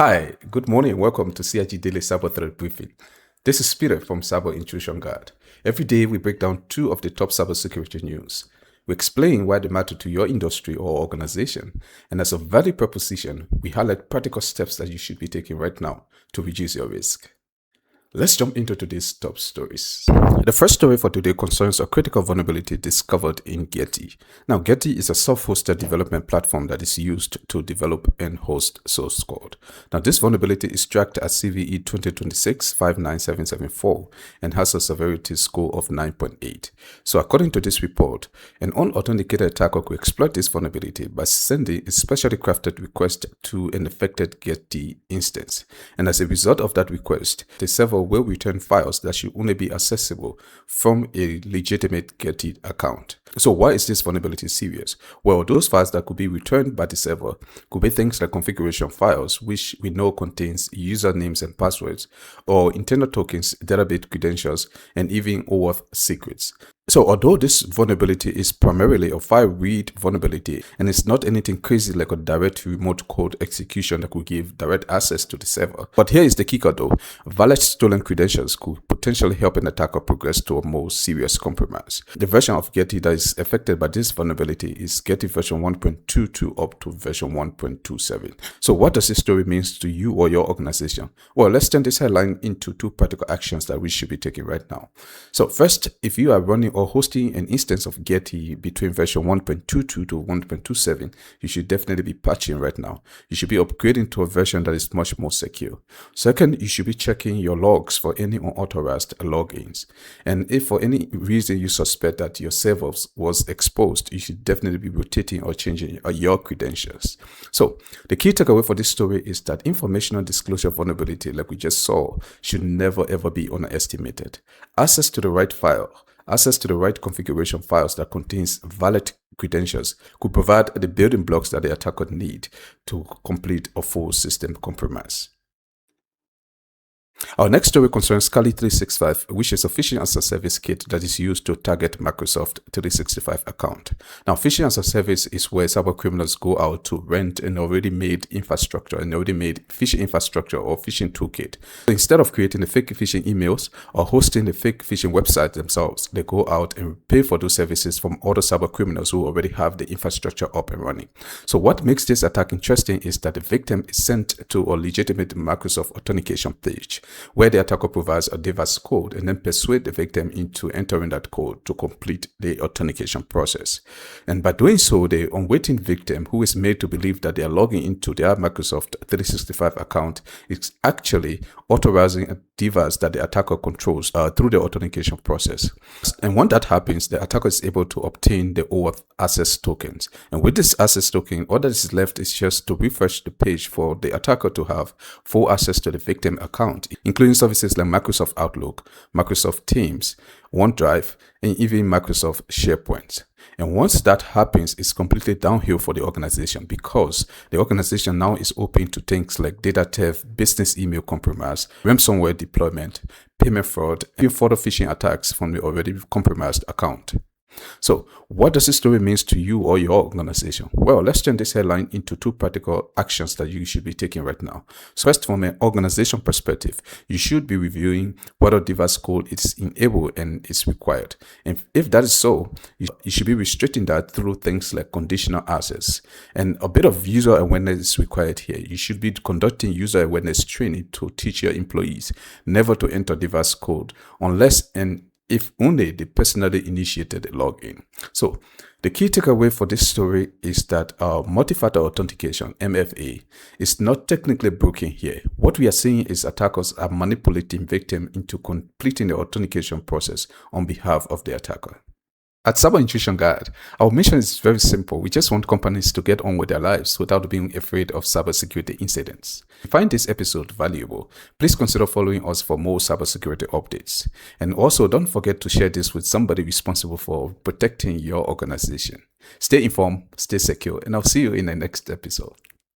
Hi, good morning and welcome to CIG Daily Cyber Threat Briefing. This is Peter from CyberIntrusionGuard. Every day we break down two of the top cybersecurity news. We explain why they matter to your industry or organization, and as a value proposition, we highlight practical steps that you should be taking right now to reduce your risk. Let's jump into today's top stories. The first story for today concerns a critical vulnerability discovered in Gitea. Now, Gitea is a self-hosted development platform that is used to develop and host source code. Now, this vulnerability is tracked as CVE 2026-59774 and has a severity score of 9.8. So, according to this report, an unauthenticated attacker could exploit this vulnerability by sending a specially crafted request to an affected Gitea instance. And as a result of that request, the server will return files that should only be accessible from a legitimate Gitea account. So why is this vulnerability serious? Well, those files that could be returned by the server could be things like configuration files, which we know contains usernames and passwords, or internal tokens, database credentials, and even OAuth secrets. So although this vulnerability is primarily a file read vulnerability and it's not anything crazy like a direct remote code execution that could give direct access to the server. But here is the kicker though, valid stolen credentials could potentially help an attacker progress to a more serious compromise. The version of Gitea that is affected by this vulnerability is Gitea version 1.22 up to version 1.27. So what does this story mean to you or your organization? Well, let's turn this headline into two practical actions that we should be taking right now. So first, if you are running or hosting an instance of Gitea between version 1.22 to 1.27, you should definitely be patching right now. You should be upgrading to a version that is much more secure. Second, you should be checking your logs for any unauthorized logins. And if for any reason you suspect that your server was exposed, you should definitely be rotating or changing your credentials. So the key takeaway for this story is that informational disclosure vulnerability, like we just saw, should never ever be underestimated. Access to the right file, access to the right configuration files that contains valid credentials could provide the building blocks that the attacker need to complete a full system compromise. Our next story concerns Kali365, which is a phishing as a service kit that is used to target Microsoft 365 account. Now, phishing as a service is where cyber criminals go out to rent an already made infrastructure, an already made phishing infrastructure or phishing toolkit. So instead of creating the fake phishing emails or hosting the fake phishing website themselves, they go out and pay for those services from other cyber criminals who already have the infrastructure up and running. So what makes this attack interesting is that the victim is sent to a legitimate Microsoft authentication page, where the attacker provides a device code and then persuade the victim into entering that code to complete the authentication process. And by doing so, the unwitting victim, who is made to believe that they are logging into their Microsoft 365 account, is actually authorizing a device that the attacker controls through the authentication process. And when that happens, the attacker is able to obtain the OAuth access tokens. And with this access token, all that is left is just to refresh the page for the attacker to have full access to the victim account, including services like Microsoft Outlook, Microsoft Teams, OneDrive, and even Microsoft SharePoint. And once that happens, it's completely downhill for the organization because the organization now is open to things like data theft, business email compromise, ransomware deployment, payment fraud, and further phishing attacks from the already compromised account. So what does this story mean to you or your organization? Well, let's turn this headline into two practical actions that you should be taking right now. So first, from an organization perspective, you should be reviewing whether device code is enabled and is required. And if that is so, you should be restricting that through things like conditional access. And a bit of user awareness is required here. You should be conducting user awareness training to teach your employees never to enter device code unless and if only they personally initiated the login. So the key takeaway for this story is that multi-factor authentication, MFA, is not technically broken here. What we are seeing is attackers are manipulating victims into completing the authentication process on behalf of the attacker. At CyberIntrusionGuard, our mission is very simple. We just want companies to get on with their lives without being afraid of cybersecurity incidents. If you find this episode valuable, please consider following us for more cybersecurity updates. And also, don't forget to share this with somebody responsible for protecting your organization. Stay informed, stay secure, and I'll see you in the next episode.